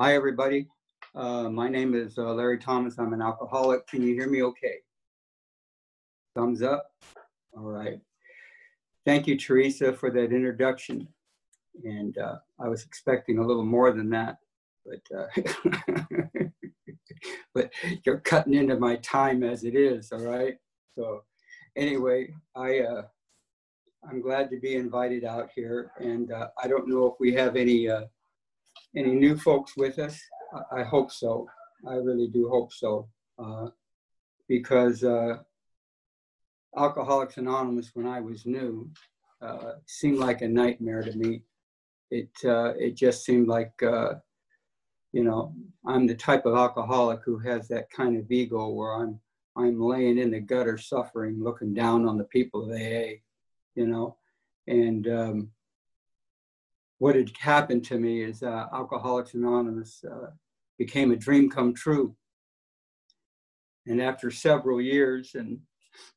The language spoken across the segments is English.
Hi, everybody. My name is Larry Thomas. I'm an alcoholic. Can you hear me okay? Thumbs up? All right. Thank you, Teresa, for that introduction. And I was expecting a little more than that, but, but you're cutting into my time as it is, all right? So anyway, I'm glad to be invited out here. And I don't know if we have any new folks with us. I hope so. I really do hope so, because Alcoholics Anonymous, when I was new, seemed like a nightmare to me. It just seemed like, you know, I'm the type of alcoholic who has that kind of ego where I'm laying in the gutter suffering, looking down on the people of AA, you know, and what had happened to me is Alcoholics Anonymous became a dream come true. And after several years and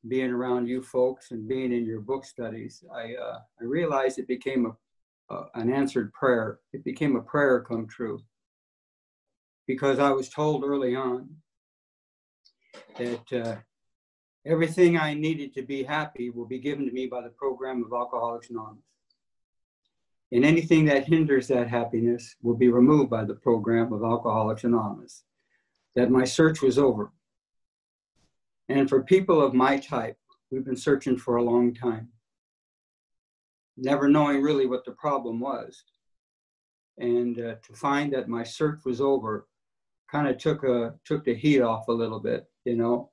being around you folks and being in your book studies, I realized it became an answered prayer. It became a prayer come true. Because I was told early on that everything I needed to be happy will be given to me by the program of Alcoholics Anonymous. And anything that hinders that happiness will be removed by the program of Alcoholics Anonymous. That my search was over. And for people of my type, we've been searching for a long time, never knowing really what the problem was. And to find that my search was over kind of took the heat off a little bit, you know.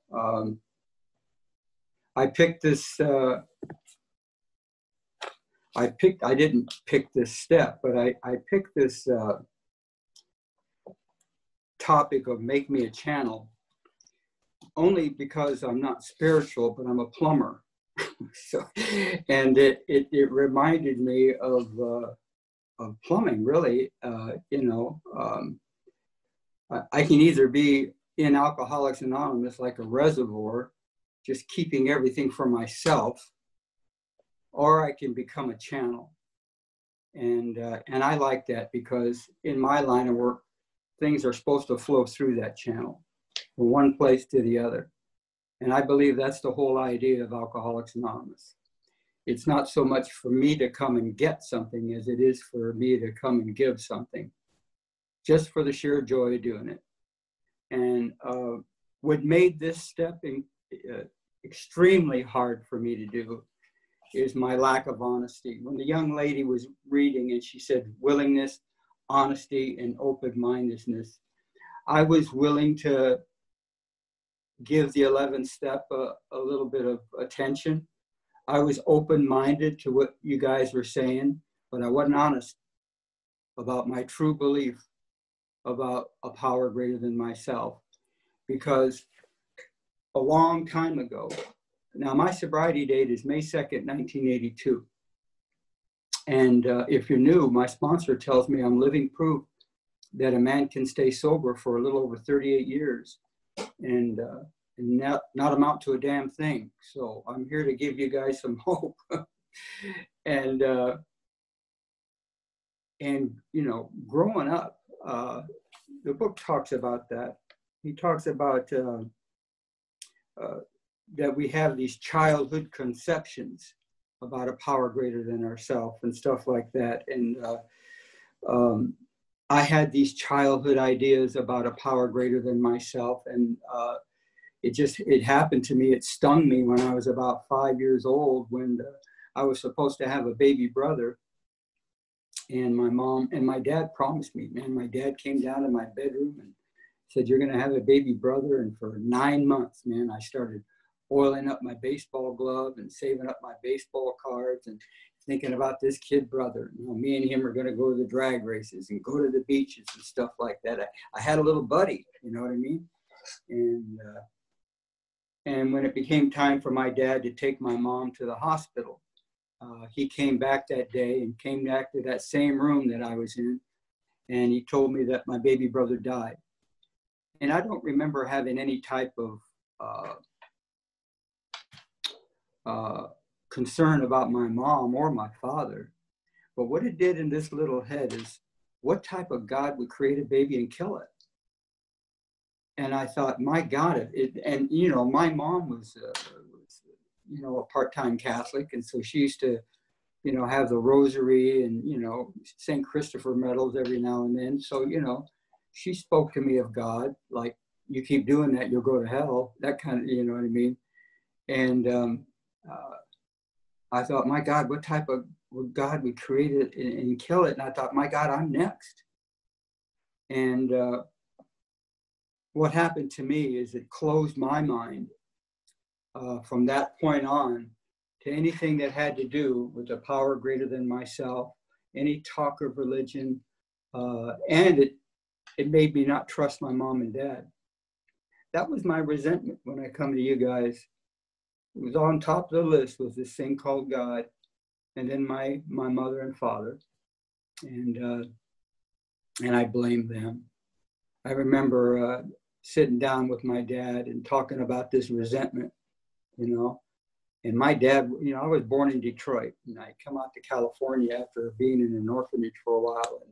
I picked this, I didn't pick this step, but I picked this topic of make me a channel only because I'm not spiritual, but I'm a plumber. So, and it reminded me of plumbing, really. You know, I can either be in Alcoholics Anonymous like a reservoir, just keeping everything for myself, or I can become a channel. And I like that because in my line of work, things are supposed to flow through that channel from one place to the other. And I believe that's the whole idea of Alcoholics Anonymous. It's not so much for me to come and get something as it is for me to come and give something, just for the sheer joy of doing it. And what made this step extremely hard for me to do is my lack of honesty. When the young lady was reading and she said willingness, honesty, and open-mindedness, I was willing to give the 11th step a little bit of attention. I was open-minded to what you guys were saying, but I wasn't honest about my true belief about a power greater than myself. Because a long time ago, now my sobriety date is May 2nd, 1982. And if you're new, my sponsor tells me I'm living proof that a man can stay sober for a little over 38 years and not amount to a damn thing. So I'm here to give you guys some hope. And you know, growing up, the book talks about that. He talks about that we have these childhood conceptions about a power greater than ourselves and stuff like that. And I had these childhood ideas about a power greater than myself. And it happened to me. It stung me when I was about 5 years old, when I was supposed to have a baby brother. And my mom and my dad promised me, man, my dad came down to my bedroom and said, you're going to have a baby brother. And for 9 months, man, I started oiling up my baseball glove and saving up my baseball cards and thinking about this kid brother. You know, me and him are going to go to the drag races and go to the beaches and stuff like that. I had a little buddy, you know what I mean? And when it became time for my dad to take my mom to the hospital, he came back that day and came back to that same room that I was in. And he told me that my baby brother died. And I don't remember having any type of concern about my mom or my father. But what it did in this little head is what type of God would create a baby and kill it? And I thought, my God, and you know, my mom was you know, a part-time Catholic, and so she used to, you know, have the rosary and, you know, St. Christopher medals every now and then. So, you know, she spoke to me of God, like, you keep doing that, you'll go to hell, that kind of, you know what I mean? And I thought, my God, what type of God would create it and kill it? And I thought, my God, I'm next. And what happened to me is it closed my mind from that point on to anything that had to do with a power greater than myself, any talk of religion, and it made me not trust my mom and dad. That was my resentment when I come to you guys. It was on top of the list was this thing called God, and then my mother and father, and I blamed them. I remember sitting down with my dad and talking about this resentment, you know. And my dad, you know, I was born in Detroit, and I come out to California after being in an orphanage for a while,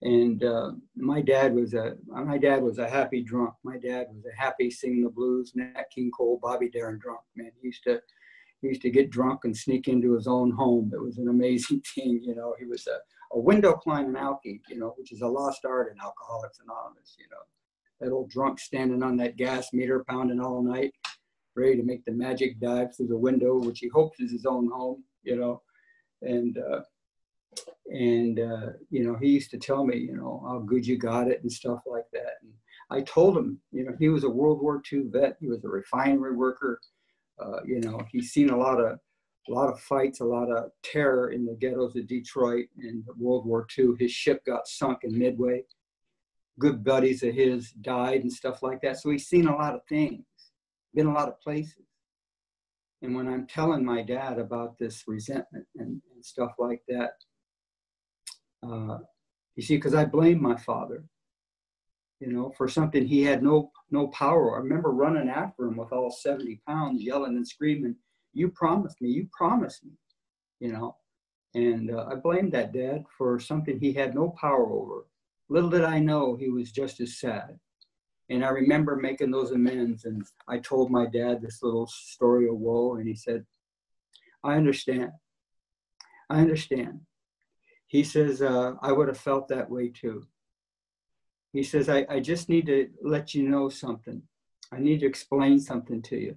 and my dad was a happy drunk. My dad was a happy singing the blues, Nat King Cole, Bobby Darin drunk. Man, he used to get drunk and sneak into his own home. It was an amazing thing, you know. He was a window climbing alkie, you know, which is a lost art in Alcoholics Anonymous, you know. That old drunk standing on that gas meter, pounding all night, ready to make the magic dive through the window, which he hopes is his own home, you know. And you know, he used to tell me, you know, how good you got it and stuff like that. And I told him, you know, he was a World War II vet. He was a refinery worker. You know, he's seen a lot of fights, a lot of terror in the ghettos of Detroit in World War II. His ship got sunk in Midway. Good buddies of his died and stuff like that. So he's seen a lot of things, been a lot of places. And when I'm telling my dad about this resentment and stuff like that, you see, because I blame my father, you know, for something he had no power. I remember running after him with all 70 pounds, yelling and screaming, you promised me, you know. And I blamed that dad for something he had no power over. Little did I know he was just as sad. And I remember making those amends, and I told my dad this little story of woe, and he said, I understand. He says, I would have felt that way too. He says, I just need to let you know something. I need to explain something to you.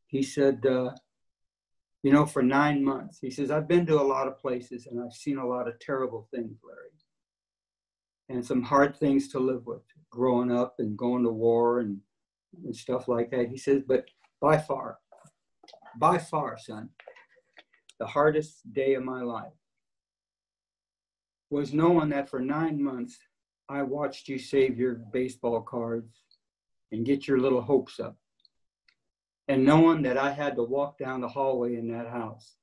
He said, you know, for 9 months, he says, I've been to a lot of places and I've seen a lot of terrible things, Larry. And some hard things to live with, growing up and going to war and stuff like that. He says, but by far, son, the hardest day of my life was knowing that for 9 months, I watched you save your baseball cards and get your little hopes up. And knowing that I had to walk down the hallway in that house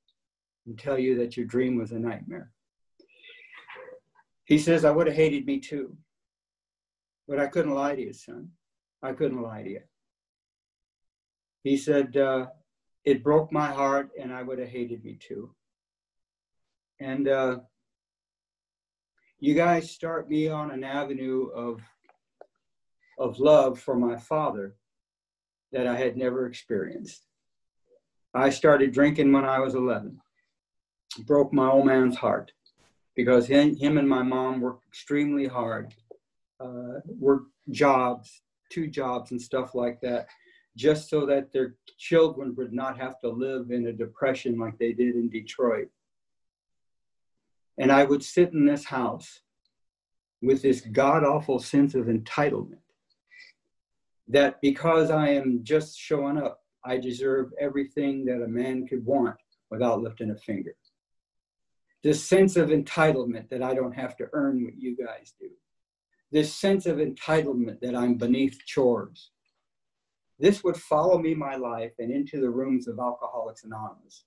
and tell you that your dream was a nightmare. He says, I would have hated me too, but I couldn't lie to you, son. I couldn't lie to you. He said, it broke my heart and I would have hated me too. And you guys start me on an avenue of love for my father that I had never experienced. I started drinking when I was 11. Broke my old man's heart because him and my mom worked extremely hard, worked jobs, 2 jobs and stuff like that, just so that their children would not have to live in a depression like they did in Detroit. And I would sit in this house with this god-awful sense of entitlement that because I am just showing up, I deserve everything that a man could want without lifting a finger. This sense of entitlement that I don't have to earn what you guys do. This sense of entitlement that I'm beneath chores. This would follow me my life and into the rooms of Alcoholics Anonymous.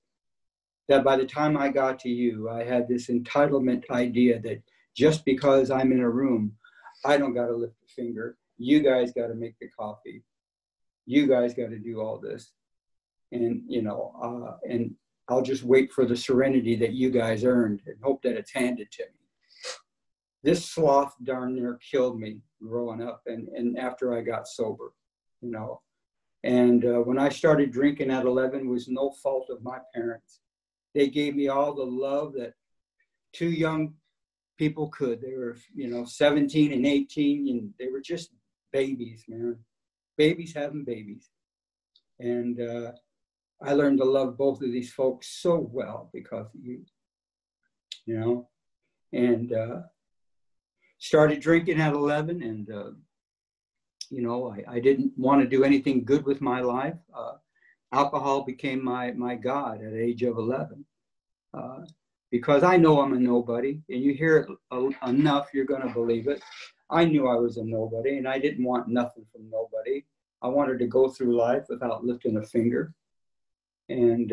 That by the time I got to you, I had this entitlement idea that just because I'm in a room, I don't got to lift a finger. You guys got to make the coffee. You guys got to do all this. And, you know, and I'll just wait for the serenity that you guys earned and hope that it's handed to me. This sloth darn near killed me growing up and after I got sober, you know. And when I started drinking at 11, it was no fault of my parents. They gave me all the love that two young people could. They were, you know, 17 and 18, and they were just babies, man. Babies having babies. And I learned to love both of these folks so well because of you, you know. And started drinking at 11, and you know, I didn't want to do anything good with my life. Alcohol became my God at the age of 11. Because I know I'm a nobody, and you hear it enough, you're going to believe it. I knew I was a nobody, and I didn't want nothing from nobody. I wanted to go through life without lifting a finger. And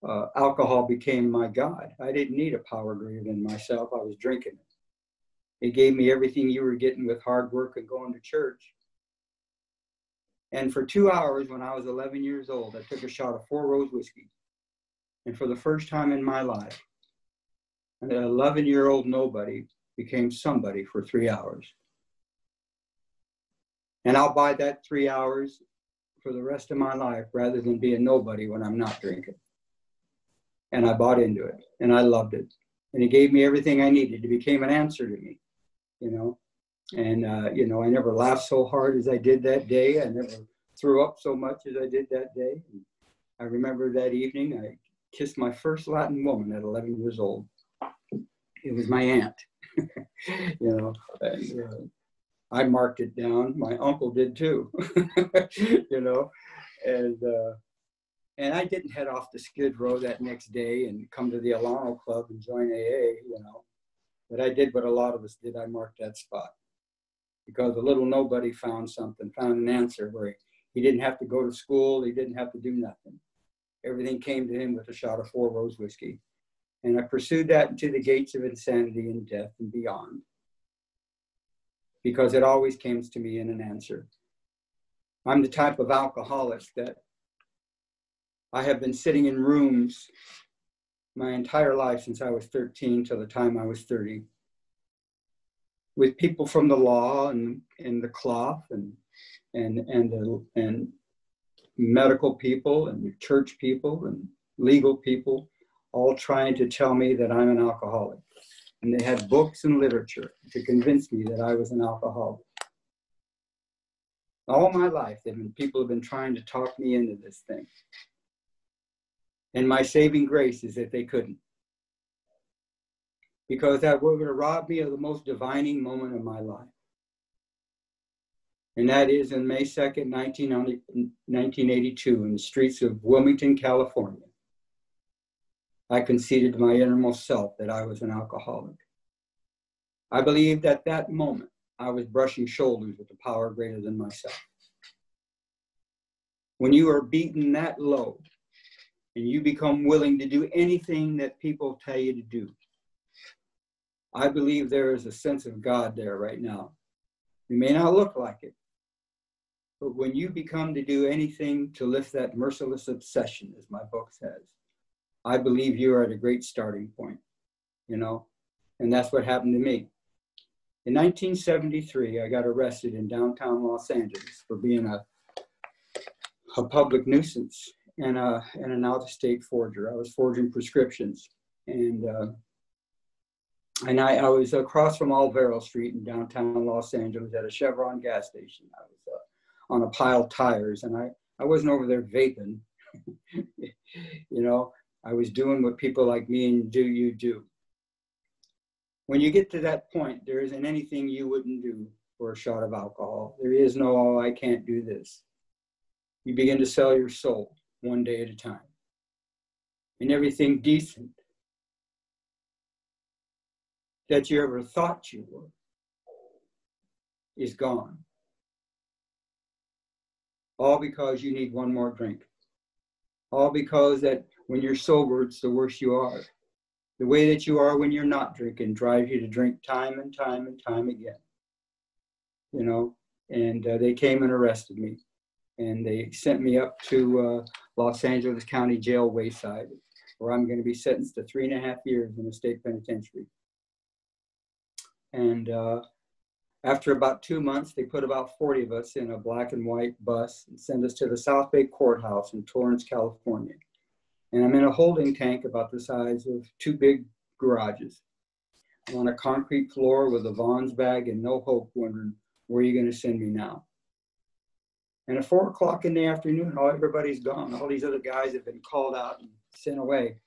alcohol became my God. I didn't need a power greater than myself. I was drinking it. It gave me everything you were getting with hard work and going to church. And for 2 hours, when I was 11 years old, I took a shot of 4 Rose whiskey. And for the first time in my life, an 11-year-old nobody became somebody for 3 hours. And I'll buy that 3 hours for the rest of my life rather than be a nobody when I'm not drinking. And I bought into it, and I loved it. And it gave me everything I needed. It became an answer to me, you know. And, you know, I never laughed so hard as I did that day. I never threw up so much as I did that day. And I remember that evening, I kissed my first Latin woman at 11 years old. It was my aunt, you know. And, I marked it down. My uncle did too, you know. And I didn't head off to Skid Row that next day and come to the Alano Club and join AA, you know. But I did what a lot of us did. I marked that spot because a little nobody found something, found an answer where he didn't have to go to school. He didn't have to do nothing. Everything came to him with a shot of 4 Rose whiskey. And I pursued that into the gates of insanity and death and beyond, because it always came to me in an answer. I'm the type of alcoholic that I have been sitting in rooms my entire life since I was 13 till the time I was 30, with people from the law and the cloth and medical people and church people and legal people, all trying to tell me that I'm an alcoholic. And they had books and literature to convince me that I was an alcoholic. All my life, people have been trying to talk me into this thing. And my saving grace is that they couldn't. Because that would have robbed me of the most divining moment of my life. And that is in May 2nd, 1982, in the streets of Wilmington, California. I conceded to my innermost self that I was an alcoholic. I believed at that moment I was brushing shoulders with the power greater than myself. When you are beaten that low and you become willing to do anything that people tell you to do, I believe there is a sense of God there right now. You may not look like it, but when you become to do anything to lift that merciless obsession, as my book says, I believe you are at a great starting point, you know, and that's what happened to me. In 1973, I got arrested in downtown Los Angeles for being a public nuisance and an out-of-state forger. I was forging prescriptions, and I was across from Alvaro Street in downtown Los Angeles at a Chevron gas station. I was on a pile of tires, and I wasn't over there vaping, you know. I was doing what people like me and you do. When you get to that point, there isn't anything you wouldn't do for a shot of alcohol. There is no, oh, I can't do this. You begin to sell your soul one day at a time. And everything decent that you ever thought you were is gone. All because you need one more drink. All because that when you're sober, it's the worse you are. The way that you are when you're not drinking drives you to drink time and time and time again. You know, and they came and arrested me. And they sent me up to Los Angeles County Jail Wayside, where I'm going to be sentenced to 3.5 years in a state penitentiary. And after about 2 months, they put about 40 of us in a black and white bus and sent us to the South Bay Courthouse in Torrance, California. And I'm in a holding tank about the size of 2 big garages. I'm on a concrete floor with a Vons bag and no hope, wondering, where are you going to send me now? And at 4 o'clock in the afternoon, everybody's gone. All these other guys have been called out and sent away.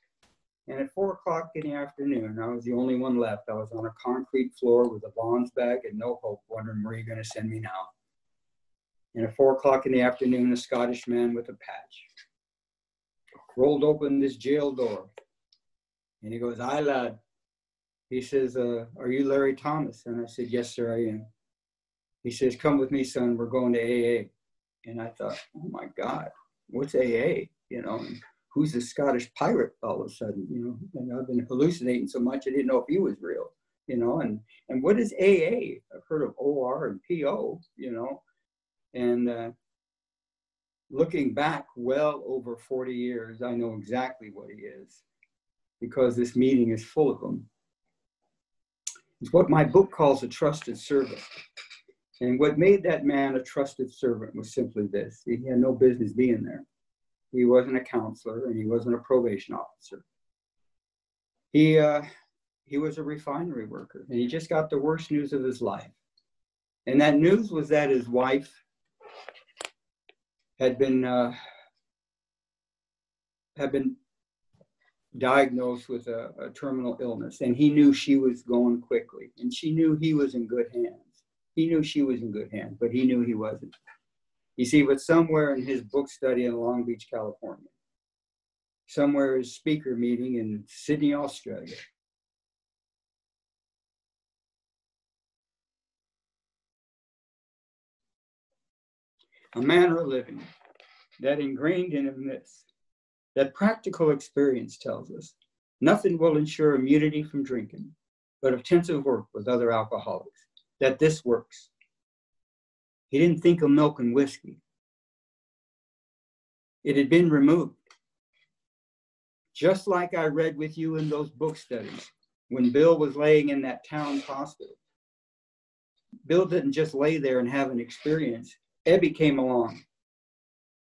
And at 4 o'clock in the afternoon, I was the only one left. I was on a concrete floor with a Vons bag and no hope, wondering, where are you going to send me now? And at 4 o'clock in the afternoon, a Scottish man with a patch rolled open this jail door. And he goes, "Aye, lad." He says, "Are you Larry Thomas?" And I said, "Yes, sir, I am." He says, "Come with me, son. We're going to AA." And I thought, oh my God, what's AA? And who's the Scottish pirate all of a sudden? And I've been hallucinating so much I didn't know if he was real. And what is AA? I've heard of OR and PO. And looking back well over 40 years, I know exactly what he is, because this meeting is full of them. It's what my book calls a trusted servant. And what made that man a trusted servant was simply this: he had no business being there. He wasn't a counselor, and he wasn't a probation officer. He was a refinery worker, and he just got the worst news of his life. And that news was that his wife had been diagnosed with a terminal illness, and he knew she was going quickly, and she knew he was in good hands. He knew she was in good hands, but he knew he wasn't. You see, but somewhere in his book study in Long Beach, California, somewhere his speaker meeting in Sydney, Australia, a manner of living that ingrained in him this, that practical experience tells us nothing will ensure immunity from drinking, but intensive work with other alcoholics, that this works. He didn't think of milk and whiskey. It had been removed. Just like I read with you in those book studies, when Bill was laying in that town hospital, Bill didn't just lay there and have an experience. Ebby came along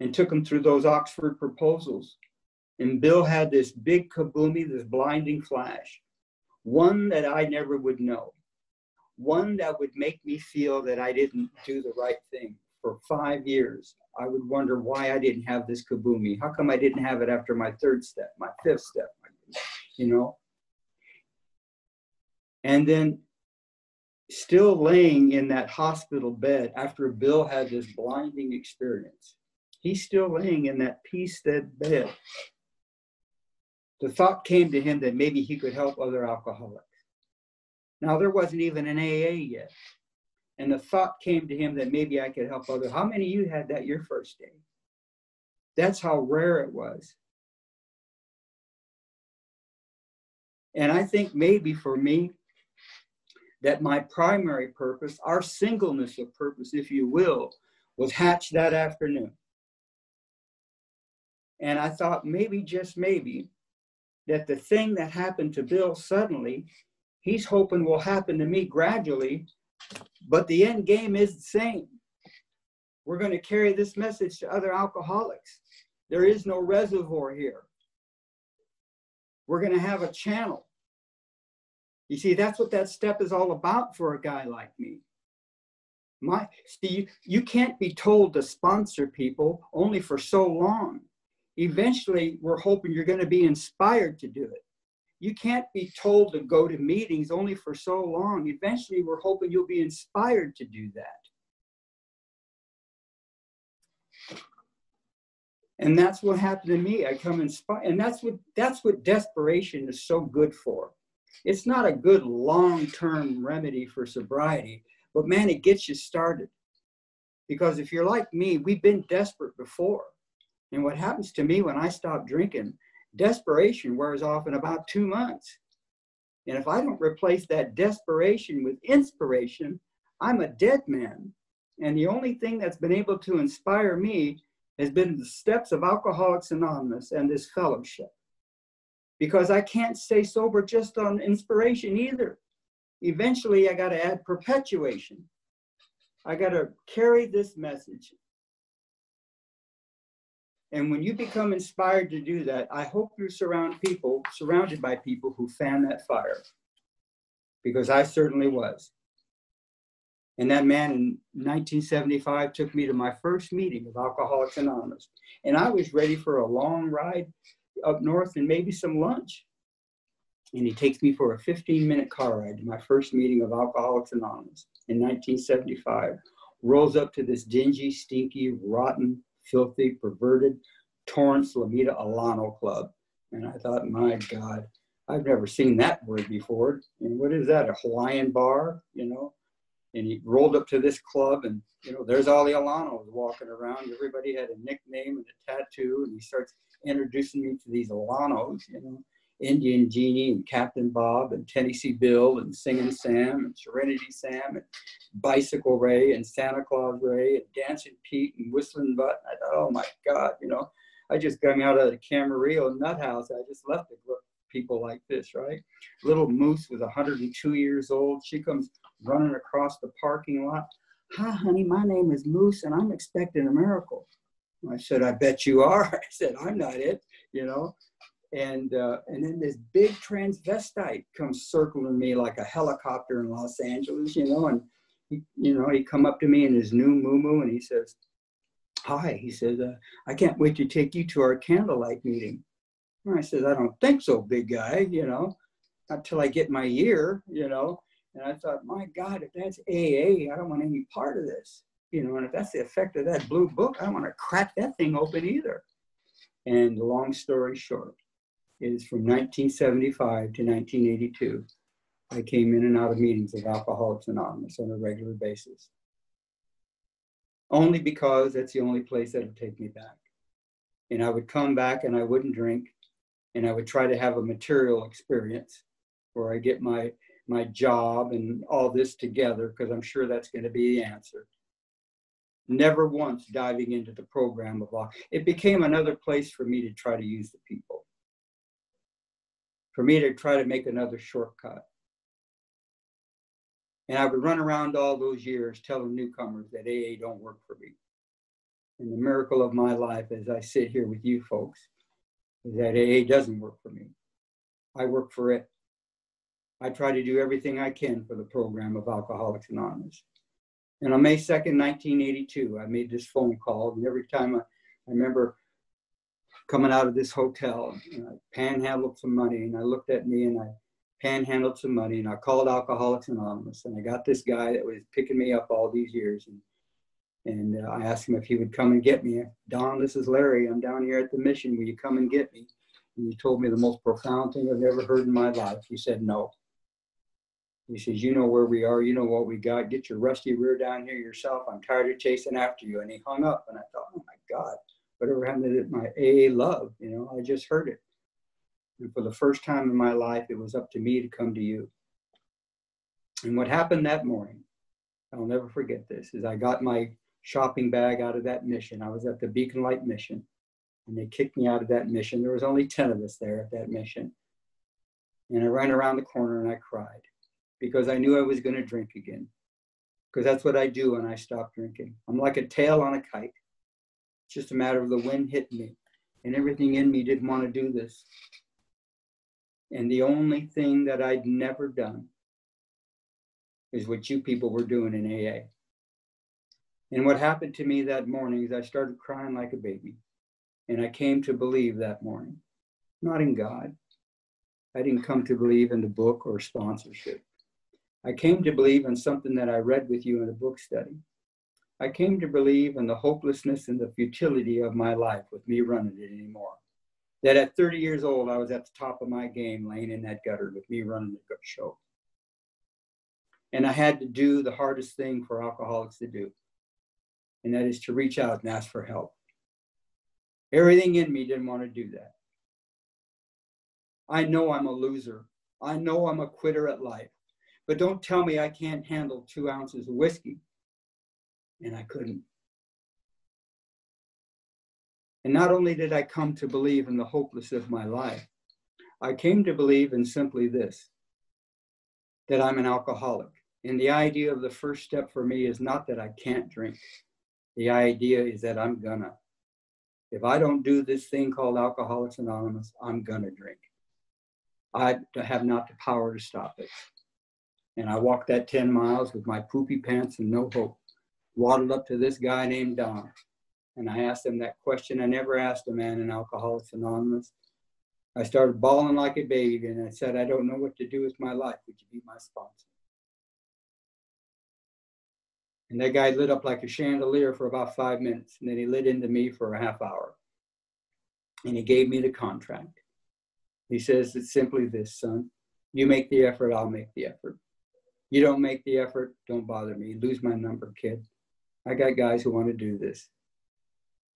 and took him through those Oxford proposals. And Bill had this big kaboomie, this blinding flash, one that I never would know, one that would make me feel that I didn't do the right thing. For 5 years, I would wonder why I didn't have this kaboomie. How come I didn't have it after my 3rd step, my 5th step, And then still laying in that hospital bed after Bill had this blinding experience, he's still laying in that peace-stead bed. The thought came to him that maybe he could help other alcoholics. Now, there wasn't even an AA yet. And the thought came to him that maybe I could help others. How many of you had that your first day? That's how rare it was. And I think maybe for me, that my primary purpose, our singleness of purpose, if you will, was hatched that afternoon. And I thought maybe, just maybe, that the thing that happened to Bill suddenly, he's hoping will happen to me gradually, but the end game is the same. We're going to carry this message to other alcoholics. There is no reservoir here. We're going to have a channel. You see, that's what that step is all about for a guy like me. You can't be told to sponsor people only for so long. Eventually, we're hoping you're going to be inspired to do it. You can't be told to go to meetings only for so long. Eventually, we're hoping you'll be inspired to do that. And that's what happened to me. I come inspired. And that's what desperation is so good for. It's not a good long-term remedy for sobriety, but man, it gets you started. Because if you're like me, we've been desperate before. And what happens to me when I stop drinking, desperation wears off in about 2 months. And if I don't replace that desperation with inspiration, I'm a dead man. And the only thing that's been able to inspire me has been the steps of Alcoholics Anonymous and this fellowship. Because I can't stay sober just on inspiration either. Eventually, I got to add perpetuation. I got to carry this message. And when you become inspired to do that, I hope you're surrounded by people who fan that fire, because I certainly was. And that man in 1975 took me to my first meeting of Alcoholics Anonymous. And I was ready for a long ride up north and maybe some lunch. And he takes me for a 15-minute car ride to my first meeting of Alcoholics Anonymous in 1975. Rolls up to this dingy, stinky, rotten, filthy, perverted Torrance Lameda Alano Club. And I thought, my God, I've never seen that word before. And what is that, a Hawaiian bar, you know? And he rolled up to this club, and, you know, there's all the Alanos walking around. Everybody had a nickname and a tattoo, and he starts introducing me to these Alanos, you know, Indian Genie and Captain Bob and Tennessee Bill and Singing Sam and Serenity Sam and Bicycle Ray and Santa Claus Ray and Dancing Pete and Whistling Butt. I thought, oh my God, you know, I just got me out of the Camarillo nut house. I just left it with people like this, right? Little Moose was 102 years old. She comes running across the parking lot. Hi, honey, my name is Moose and I'm expecting a miracle. I said, I bet you are. I said, I'm not it, you know. And then this big transvestite comes circling me like a helicopter in Los Angeles, you know, and he come up to me in his new moo-moo and he says, hi, he says, I can't wait to take you to our candlelight meeting. And I said, I don't think so, big guy, you know, not till I get my year, you know. And I thought, my God, if that's AA, I don't want any part of this, you know, and if that's the effect of that blue book, I don't want to crack that thing open either. And the long story short is from 1975 to 1982, I came in and out of meetings of Alcoholics Anonymous on a regular basis. Only because that's the only place that would take me back. And I would come back and I wouldn't drink, and I would try to have a material experience where I get my job and all this together, because I'm sure that's going to be the answer. Never once diving into the program of law. It became another place for me to try to use the people, for me to try to make another shortcut. And I would run around all those years telling newcomers that AA don't work for me. And the miracle of my life as I sit here with you folks is that AA doesn't work for me. I work for it. I try to do everything I can for the program of Alcoholics Anonymous. And on May 2nd, 1982, I made this phone call. And every time I remember coming out of this hotel, and I panhandled some money, and I looked at me and I panhandled some money, and I called Alcoholics Anonymous, and I got this guy that was picking me up all these years. And I asked him if he would come and get me. Don, this is Larry. I'm down here at the mission. Will you come and get me? And he told me the most profound thing I've ever heard in my life. He said, no. He says, you know where we are. You know what we got. Get your rusty rear down here yourself. I'm tired of chasing after you. And he hung up. And I thought, oh, my God, whatever happened to my AA love? You know, I just heard it. And for the first time in my life, it was up to me to come to you. And what happened that morning, I'll never forget this, is I got my shopping bag out of that mission. I was at the Beacon Light mission, and they kicked me out of that mission. There was only 10 of us there at that mission. And I ran around the corner and I cried because I knew I was going to drink again, because that's what I do when I stop drinking. I'm like a tail on a kite. It's just a matter of the wind hitting me, and everything in me didn't want to do this. And the only thing that I'd never done is what you people were doing in AA. And what happened to me that morning is I started crying like a baby. And I came to believe that morning, not in God. I didn't come to believe in the book or sponsorship. I came to believe in something that I read with you in a book study. I came to believe in the hopelessness and the futility of my life with me running it anymore. That at 30 years old, I was at the top of my game, laying in that gutter with me running the show. And I had to do the hardest thing for alcoholics to do, and that is to reach out and ask for help. Everything in me didn't want to do that. I know I'm a loser. I know I'm a quitter at life, but don't tell me I can't handle 2 ounces of whiskey. And I couldn't. And not only did I come to believe in the hopelessness of my life, I came to believe in simply this, that I'm an alcoholic. And the idea of the first step for me is not that I can't drink. The idea is that I'm gonna. If I don't do this thing called Alcoholics Anonymous, I'm gonna drink. I have not the power to stop it. And I walked that 10 miles with my poopy pants and no hope. Waddled up to this guy named Don. And I asked him that question I never asked a man in Alcoholics Anonymous. I started bawling like a baby and I said, I don't know what to do with my life. Would you be my sponsor? And that guy lit up like a chandelier for about 5 minutes. And then he lit into me for a half hour. And he gave me the contract. He says, it's simply this, son. You make the effort, I'll make the effort. You don't make the effort, don't bother me. Lose my number, kid. I got guys who want to do this.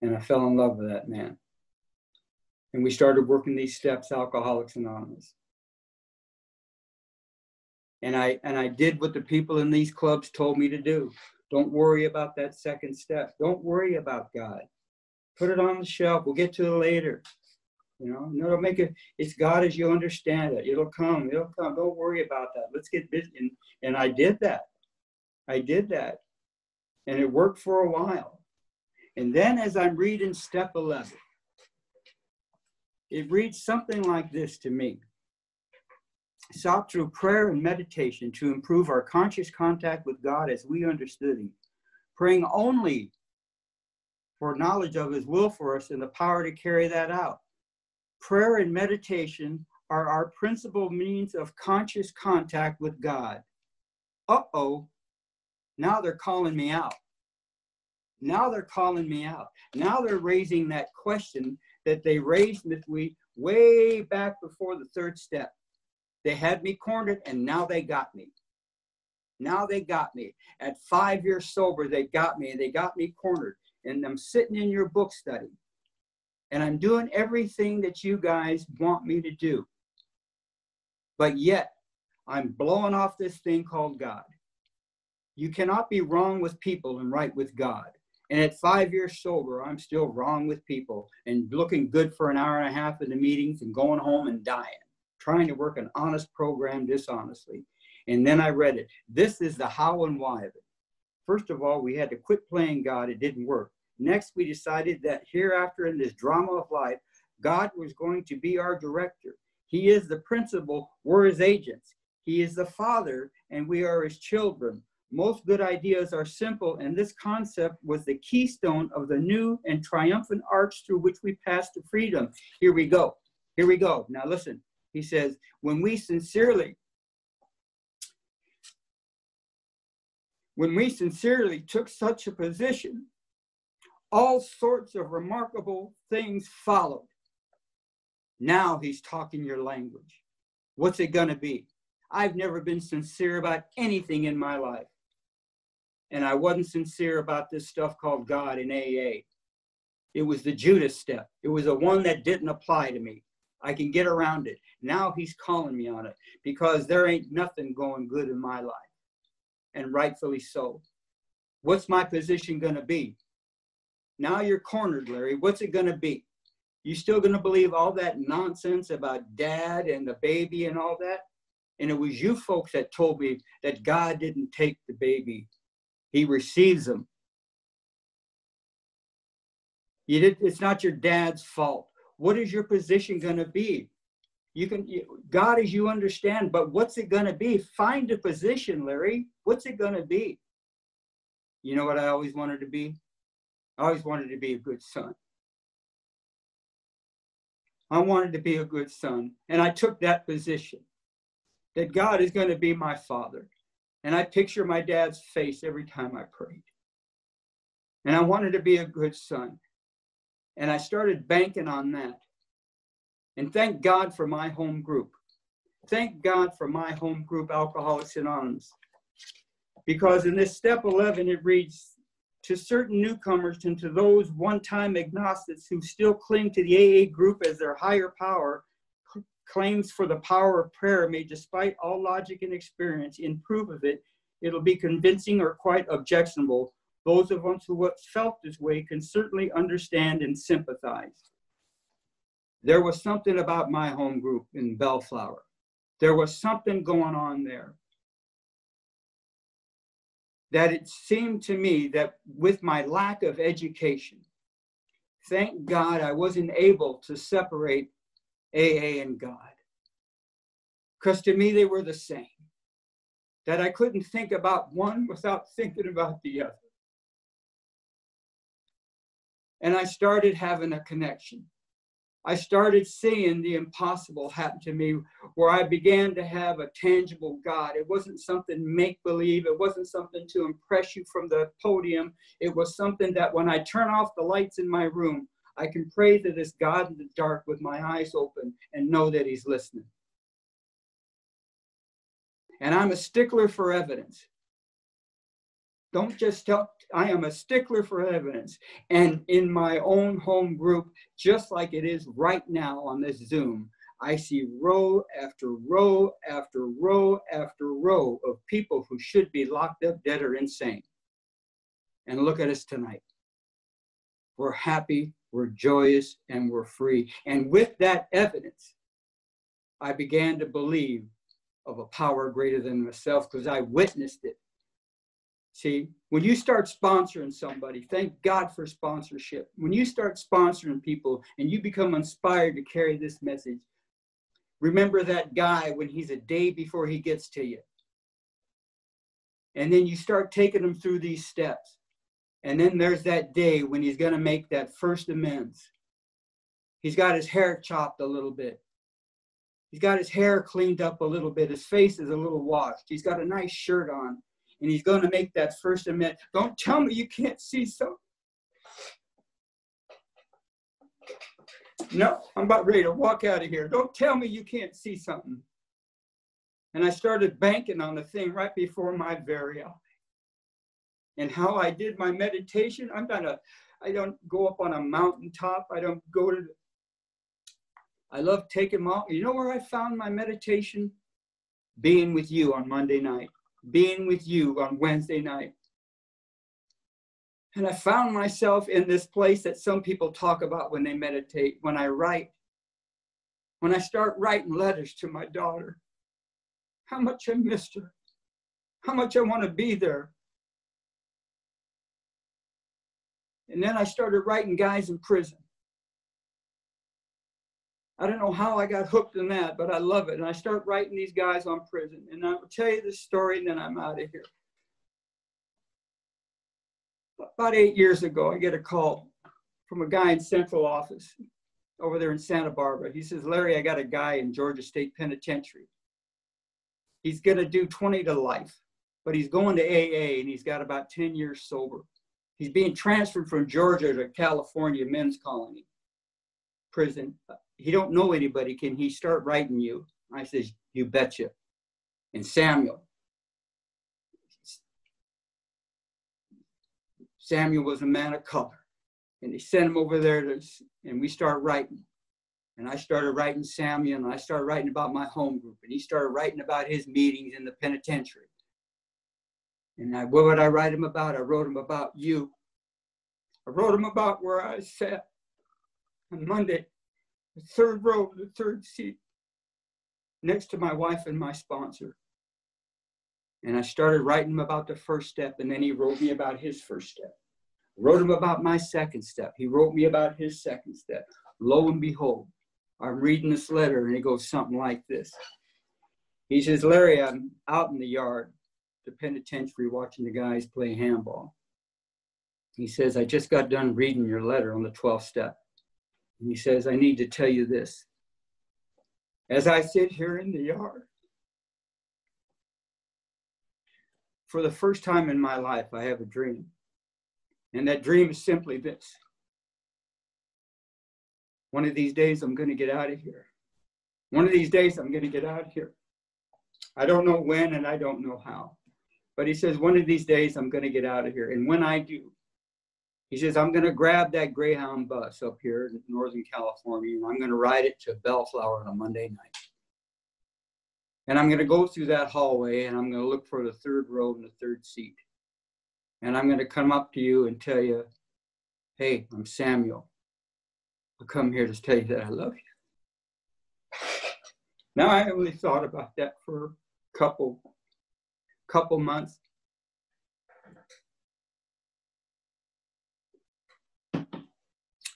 And I fell in love with that man. And we started working these steps, Alcoholics Anonymous. And I did what the people in these clubs told me to do. Don't worry about that second step. Don't worry about God. Put it on the shelf. We'll get to it later. You know, no, make it. It's God as you understand it. It'll come. It'll come. Don't worry about that. Let's get busy. And I did that. I did that. And it worked for a while. And then as I'm reading step 11, it reads something like this to me. Sought through prayer and meditation to improve our conscious contact with God as we understood him, praying only for knowledge of his will for us and the power to carry that out. Prayer and meditation are our principal means of conscious contact with God. Uh-oh, now they're calling me out. Now they're calling me out. Now they're raising that question that they raised with me way back before the third step. They had me cornered, and now they got me. Now they got me. At 5 years sober, they got me, and they got me cornered. And I'm sitting in your book study, and I'm doing everything that you guys want me to do. But yet, I'm blowing off this thing called God. You cannot be wrong with people and right with God. And at 5 years sober, I'm still wrong with people and looking good for an hour and a half in the meetings and going home and dying, trying to work an honest program dishonestly. And then I read it. This is the how and why of it. First of all, we had to quit playing God. It didn't work. Next, we decided that hereafter in this drama of life, God was going to be our director. He is the principal. We're his agents. He is the Father, and we are his children. Most good ideas are simple, and this concept was the keystone of the new and triumphant arch through which we pass to freedom. Here we go. Here we go. Now listen. He says, when we sincerely took such a position, all sorts of remarkable things followed. Now he's talking your language. What's it going to be? I've never been sincere about anything in my life. And I wasn't sincere about this stuff called God in AA. It was the Judas step. It was the one that didn't apply to me. I can get around it. Now he's calling me on it because there ain't nothing going good in my life. And rightfully so. What's my position going to be? Now you're cornered, Larry. What's it going to be? You still going to believe all that nonsense about dad and the baby and all that? And it was you folks that told me that God didn't take the baby. He receives them. It's not your dad's fault. What is your position going to be? God as you understand, but what's it going to be? Find a position, Larry. What's it going to be? You know what I always wanted to be? I always wanted to be a good son. I wanted to be a good son. And I took that position. That God is going to be my father. And I picture my dad's face every time I prayed. And I wanted to be a good son. And I started banking on that. And thank God for my home group. Thank God for my home group, Alcoholics Anonymous. Because in this step 11, it reads, to certain newcomers and to those one-time agnostics who still cling to the AA group as their higher power, claims for the power of prayer made despite all logic and experience, in proof of it, it'll be convincing or quite objectionable. Those of us who have felt this way can certainly understand and sympathize. There was something about my home group in Bellflower. There was something going on there. that it seemed to me that with my lack of education, thank God I wasn't able to separate AA and God. Because to me, they were the same. That I couldn't think about one without thinking about the other. And I started having a connection. I started seeing the impossible happen to me, where I began to have a tangible God. It wasn't something make-believe. It wasn't something to impress you from the podium. It was something that when I turn off the lights in my room, I can pray to this God in the dark with my eyes open and know that he's listening. And I'm a stickler for evidence. Don't just tell, I am a stickler for evidence. And in my own home group, just like it is right now on this Zoom, I see row after row after row after row of people who should be locked up, dead, or insane. And look at us tonight. We're happy, we're joyous, and we're free. And with that evidence, I began to believe of a power greater than myself because I witnessed it. See, when you start sponsoring somebody, thank God for sponsorship. When you start sponsoring people and you become inspired to carry this message, remember that guy when he's a day before he gets to you. And then you start taking him through these steps. And then there's that day when he's going to make that first amends. He's got his hair chopped a little bit. He's got his hair cleaned up a little bit. His face is a little washed. He's got a nice shirt on. And he's going to make that first amend. Don't tell me you can't see something. No, I'm about ready to walk out of here. Don't tell me you can't see something. And I started banking on the thing right before my very eye. And how I did my meditation, I don't go up on a mountaintop. I don't go to, I love taking my, you know where I found my meditation? Being with you on Monday night. Being with you on Wednesday night. And I found myself in this place that some people talk about when they meditate, when I write. When I start writing letters to my daughter, how much I missed her, how much I want to be there. And then I started writing guys in prison. I don't know how I got hooked in that, but I love it. And I start writing these guys on prison. And I will tell you this story, and then I'm out of here. About 8 years ago, I get a call from a guy in central office over there in Santa Barbara. He says, Larry, I got a guy in Georgia State Penitentiary. He's going to do 20 to life, but he's going to AA, and he's got about 10 years sober. He's being transferred from Georgia to California men's colony prison. He don't know anybody. Can he start writing you? I says, you betcha. And Samuel was a man of color. And they sent him over there and we started writing. And I started writing Samuel, and I started writing about my home group. And he started writing about his meetings in the penitentiary. And what would I write him about? I wrote him about you. I wrote him about where I sat on Monday, the third row, the third seat, next to my wife and my sponsor. And I started writing him about the first step, and then he wrote me about his first step. I wrote him about my second step. He wrote me about his second step. Lo and behold, I'm reading this letter, and it goes something like this. He says, Larry, I'm out in the yard, the penitentiary, watching the guys play handball. He says, I just got done reading your letter on the 12th step. And he says, I need to tell you this. As I sit here in the yard, for the first time in my life, I have a dream. And that dream is simply this. One of these days, I'm going to get out of here. One of these days, I'm going to get out of here. I don't know when and I don't know how. But he says, one of these days, I'm going to get out of here. And when I do, he says, I'm going to grab that Greyhound bus up here in Northern California, and I'm going to ride it to Bellflower on a Monday night. And I'm going to go through that hallway, and I'm going to look for the third row and the third seat. And I'm going to come up to you and tell you, hey, I'm Samuel. I'll come here to tell you that I love you. Now, I only thought about that for a couple months.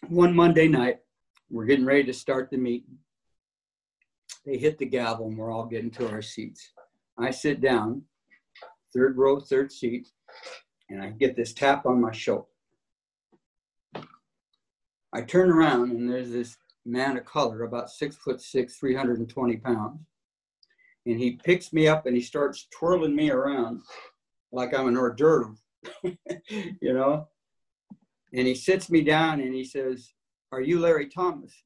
One Monday night, we're getting ready to start the meeting. They hit the gavel and we're all getting to our seats. I sit down, third row, third seat, and I get this tap on my shoulder. I turn around and there's this man of color, about 6'6", 320 pounds. And he picks me up and he starts twirling me around like I'm an hors d'oeuvre, you know? And he sits me down and he says, "Are you Larry Thomas?"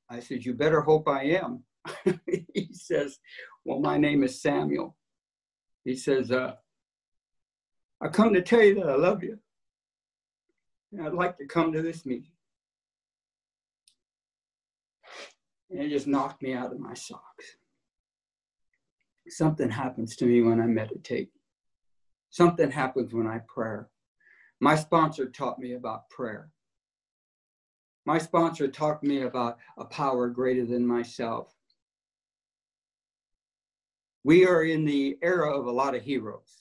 I said, "You better hope I am." He says, "Well, my name is Samuel." He says, "I come to tell you that I love you. And I'd like to come to this meeting." And it just knocked me out of my socks. Something happens to me when I meditate. Something happens when I pray. My sponsor taught me about prayer. My sponsor taught me about a power greater than myself. We are in the era of a lot of heroes.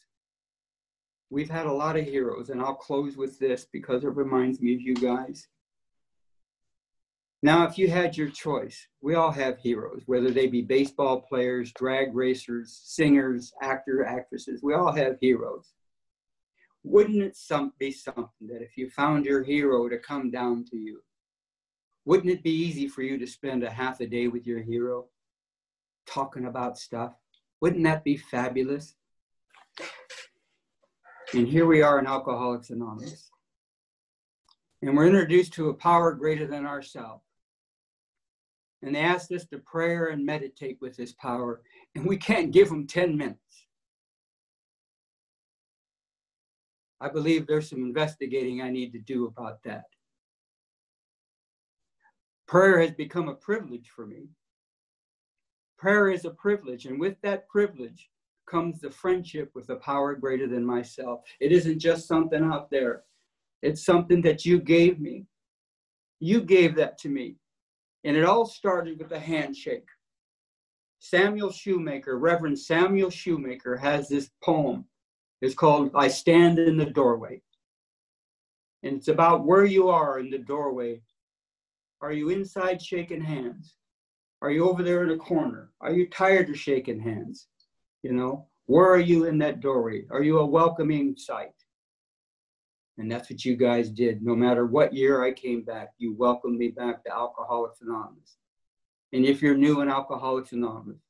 We've had a lot of heroes, and I'll close with this because it reminds me of you guys. Now, if you had your choice, we all have heroes, whether they be baseball players, drag racers, singers, actresses, we all have heroes. Wouldn't it be something that if you found your hero to come down to you, wouldn't it be easy for you to spend a half a day with your hero talking about stuff? Wouldn't that be fabulous? And here we are in Alcoholics Anonymous. And we're introduced to a power greater than ourselves. And they asked us to pray and meditate with this power, and we can't give them 10 minutes. I believe there's some investigating I need to do about that. Prayer has become a privilege for me. Prayer is a privilege, and with that privilege comes the friendship with a power greater than myself. It isn't just something out there. It's something that you gave me. You gave that to me. And it all started with a handshake. Samuel Shoemaker, Reverend Samuel Shoemaker, has this poem. It's called "I Stand in the Doorway." And it's about where you are in the doorway. Are you inside shaking hands? Are you over there in a corner? Are you tired of shaking hands? You know, where are you in that doorway? Are you a welcoming sight? And that's what you guys did. No matter what year I came back, you welcomed me back to Alcoholics Anonymous. And if you're new in Alcoholics Anonymous,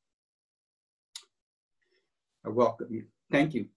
I welcome you. Thank you.